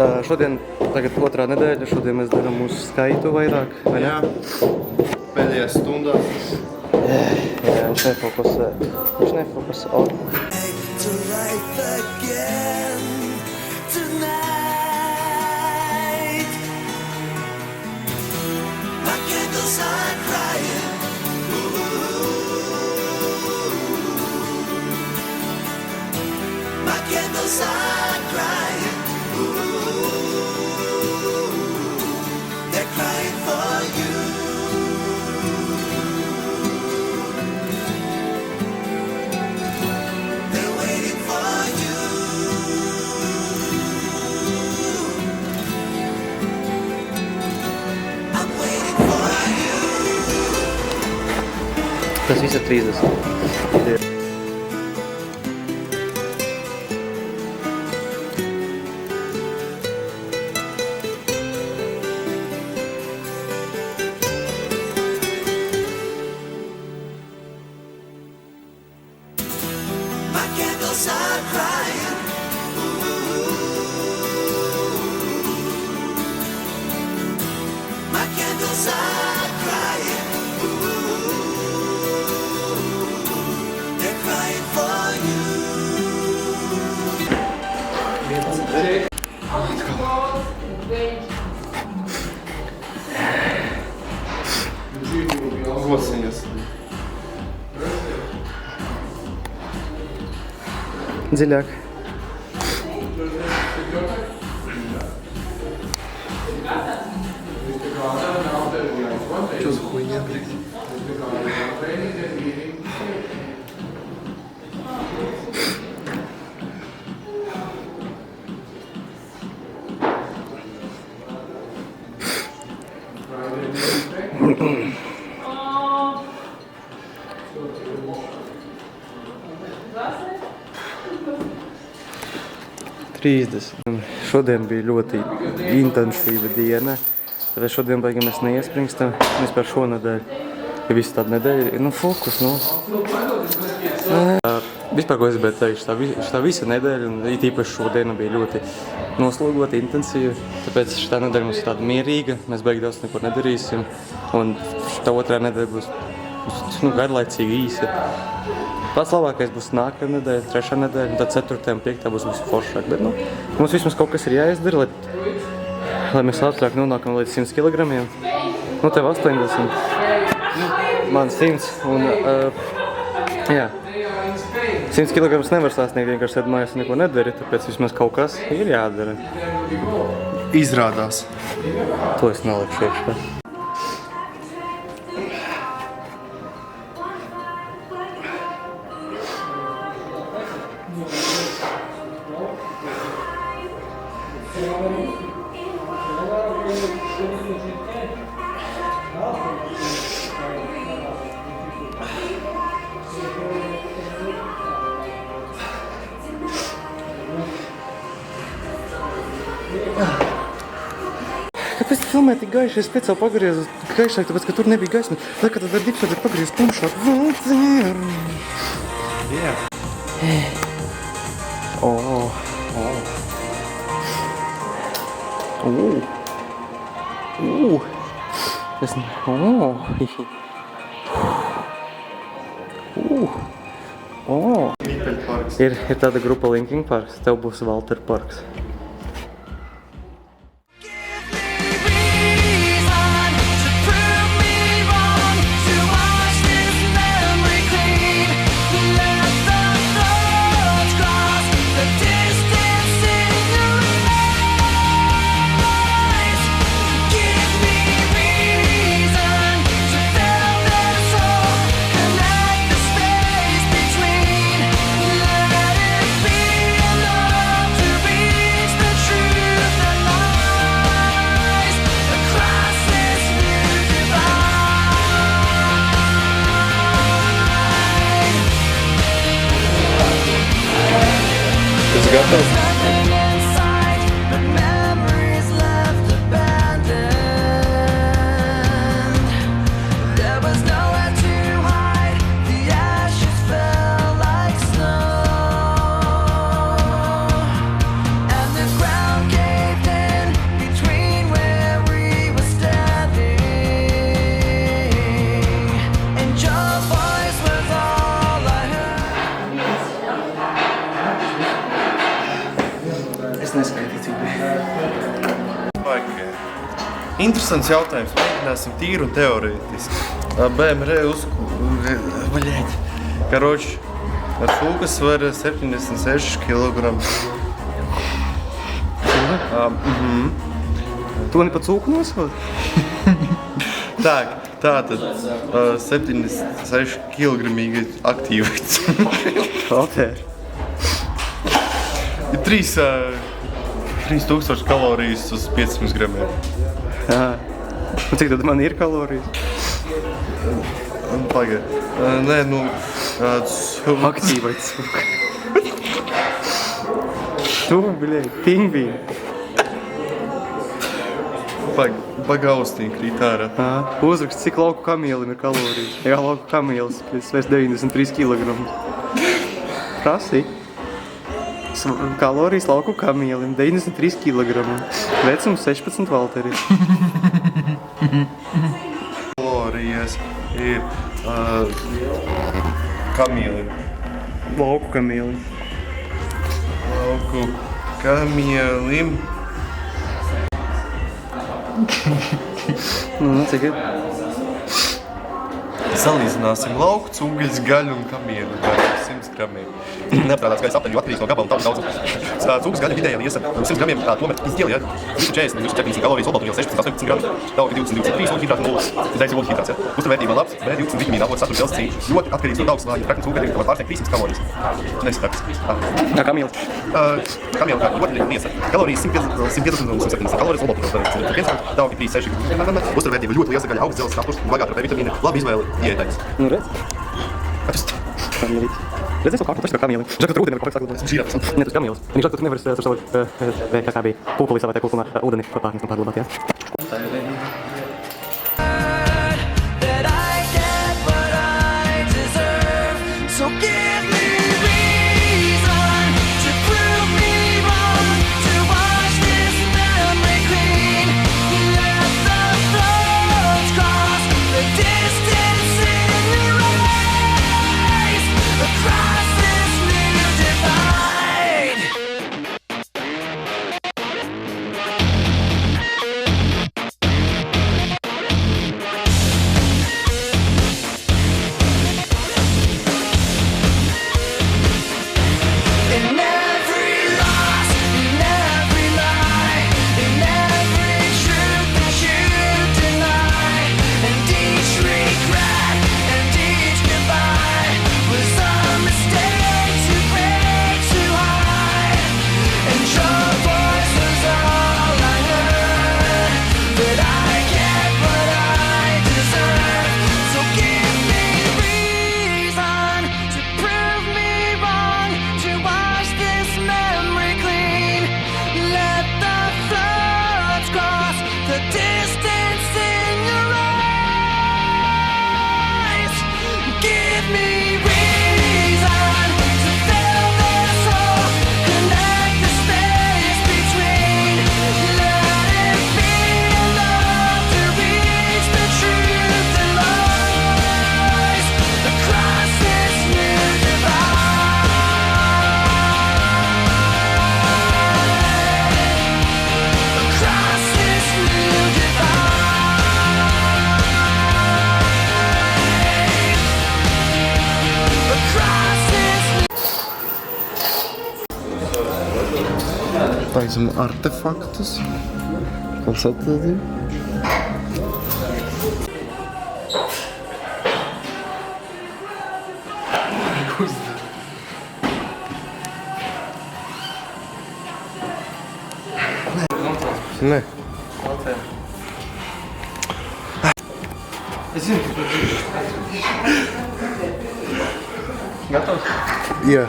Šodien, tagad otrā nedēļa, šodien mēs darām mūsu skaitu vairāk, vai ne? Jā, pēdējās stundās. Jā, viņš nefokusē. Oh. Tas viss ir 30. Gosiņas. Dziļāk. Что за хуйня, блядь? Šodien bija ļoti intensīva diena. Tāpēc šodien baigi mēs neiespringstam. Vispār šonedēļ, ja visu tādu nedēļu, fokus, Vispār, ko es biju teikšu, tā visa nedēļa, un it īpaši šodiena bija ļoti noslogota, intensīva. Tāpēc šitā nedēļa mums ir tāda mierīga, mēs baigi daudz neko nedarīsim. Un šitā otrā nedēļa būs garlaicīgi īsa. Pats labākais būs nākamā nedēļa, trešā nedēļa, un tad 4. un 5. būs visu foršāk. Bet, mums vismaz kaut kas ir jāizdara, lai mēs ātrāk nonākam līdz 100 kilogramiem. Tev 80, man 100, un, jā. 100 kilogramus nevar sasniegt, vienkārši sēd mājās neko nedari, tāpēc vismaz kaut kas ir jādara. Izrādās. To es neliku iekšā. Kāpēc tu filmē tik gaiši? Es speciāli pagriezu gaišāk, tāpēc, ka tur nebija gaisma. Tā kā tad ar dipsu tad pagriezu tumšāk. Jā. Ir tāda grupa Linkin Parks, tev būs Walter Parks. Gatavs? And the ground gave Interesants jautājums. Mēģināsim tīri un teorētiski. BMR Vaļēģi. Karoči, ar šūkas var 76 kg. Tu mani pa cūku nosauc? Tātad 76 kg aktīvs. Alter. Ir 3000 kalorijas uz 500 gramiem. Jā. Un cik tad man ir kalorijas? Pagaid. Nē, nu... Aktīvai cūka. Tu, biļēji, pingvīni. Pagaustīgi krīt ārā. Uzrakst, cik lauku kamielim ir kalorijas. Jā, lauku kamielis svērs 93 kg. Prasī. Kalorijas lauku kamielim 93 kg. Vecums 16 valteri. Kalorijas ir kamielim. Lauku kamielim. Lauku kamielim. Nu, cik ir? Salīdzināsim lauku, cūgaļas, gaļu un kamienu gaļu 100 gramiem. Neapstrādāts gaļas aptaļu atkarīgs no gabala un daudz. Cūgas gaļa vidējā iesa 100 gramiem, tomēr izķieli, ja? 240, 240 kalorijas, olbaltumviela 16, 18 gramus, tauki 20, 23, ūdhidrāti 0, dēļas ūdhidrāts, ja? Uzturvērtība labs, B12 vitamīna avots, satura dzelzs cīņa. Ļoti atkarīgs no taukas vāja, trakni cūgaļa, var pārsniegt 300 kalorijas. Nesitaks. Kamielis. Kamiela gaļa, ļoti iesa. Kalorijas 150 un 170 kalorijas, olbaltumviela 1, tauki 36. Uzturvērtība ļoti liela gaļa, augsts dzelzs, saturs, bagāta ar B vitamīnu, labi izvēle diētais. Nu, redz. Kamielis. Redz, es vēl kādu taču ar kamielim. Žēl, ka tur ūdeni nevar pārlikt. Žirafs. Ne, tas kamielis. Viņš žēl, ka tu nevari tur savu, kā bija, pulpulī savā te pulpulā ūdeni pārlikt un pārlūdāt, jā. That I get what I deserve. So give me reason to prove me wrong, to wash this memory clean. Let the floods cross the distance in your eyes across this new divide. In every loss, in every lie, in every truth that you deny, and each regret and each goodbye was a mistake to break too high. And your voice was all I heard, that I get what I deserve. So give me reason to prove me wrong, to wash this memory clean. Let the floods cross the distance in your eyes. Give me reason to fill this hole, connect the space between. Let it be enough to reach the truth that lies across this new divide. Across this new divide. Across this Taisam artefaktus. Kāds atradīja? Nē. Gatavs? Jā.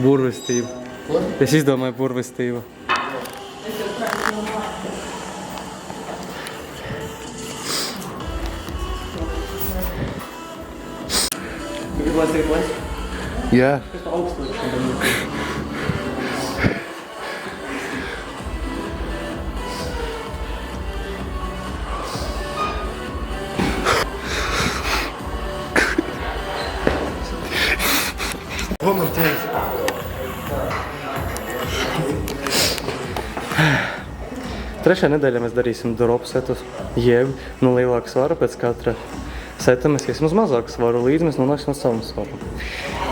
Burvestība. Es izdomāju burvestību. Būs tagad lēs. Jā. Kas tā augstliekšana? Ko man teikt? Trešajā nedēļā mēs darīsim drop setus, jeb no lielāka svara pēc katra seta mēs iesim uz mazāku svaru, līdz mēs nonāksim uz savu svaru.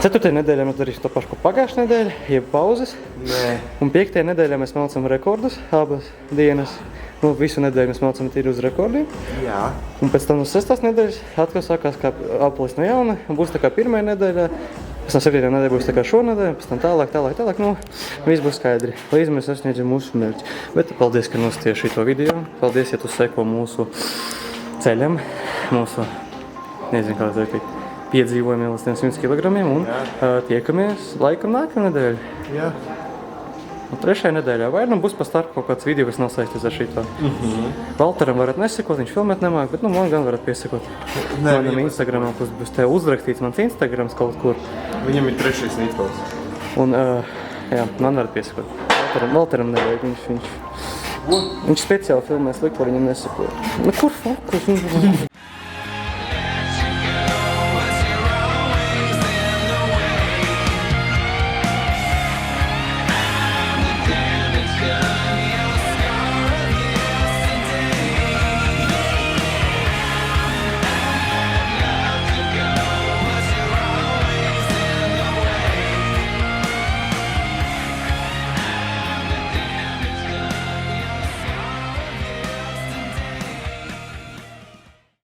Ceturtajā nedēļā mēs darīsim to pašu, ko pagājušajā nedēļā, jeb pauzes. Nē. Un piektajā nedēļā mēs melcam rekordus, abas dienas. Nu, visu nedēļu mēs melcam tīri uz rekordiem. Jā. Un pēc tam no sestās nedēļas atkal sākās kā aplis no jauna. Būs tā kā pirmajā nedēļā, pēc tam 7. nedēļa būs tā kā šonedēļa, pēc tam tālāk. Nu, viss būs skaidri, līdz mēs sasniedzam mūsu mērķi. Bet paldies, ka nostieši šito video. Paldies, ja tu seko mūsu ceļam, mūsu, nezinu kā tā teikt, piedzīvojumiem līdz 100 kilogramiem un tiekamies laikam nākamā nedēļa. Jā. Un trešajā nedēļā vai nu būs pa starp kaut kāds video, kas nav saistīts ar šito. Valteram varat nesekot, viņš filmēt nemāk, bet nu man gan varat piesakot. Manam Instagramam, kas būs te uzrakstīts, mans Instagrams kaut kur. Viņam ir 3. nītpals. Un, jā, man varat piesakot. Valteram nevajag, viņš speciāli filmē sliktu, var viņam nesakot. Nu, kur fokus?